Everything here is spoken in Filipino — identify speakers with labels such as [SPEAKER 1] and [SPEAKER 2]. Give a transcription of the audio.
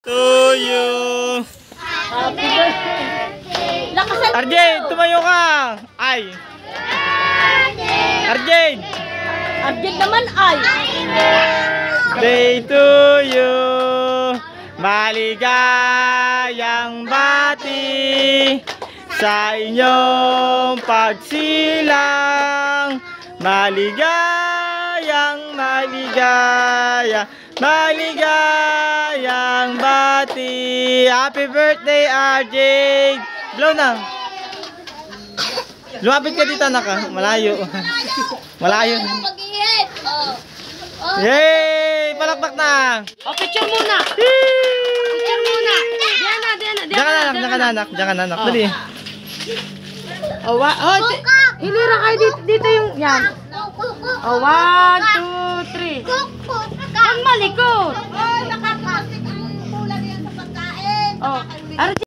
[SPEAKER 1] To you.
[SPEAKER 2] Happy birthday. Lakasan mo.
[SPEAKER 1] RJ, tumayo ka. Ay. RJ.
[SPEAKER 2] RJ naman ay.
[SPEAKER 1] Day to you. Maligayang bati sa inyong pagsilang. Maligayang bati. Happy birthday, RJ. Blow na. Lumapit ka dito, anak. Malayo. Malayo. Yay! Palakpak na.
[SPEAKER 2] O, picture muna. Picture muna.
[SPEAKER 1] Diyan ka na, anak. Diyan ka na, anak. Dali.
[SPEAKER 2] Hilira kayo dito yung yan. O, 1, 2, 3. Ang malikot.
[SPEAKER 3] Nakakasik ang kulang yan sa pagkain.
[SPEAKER 2] O,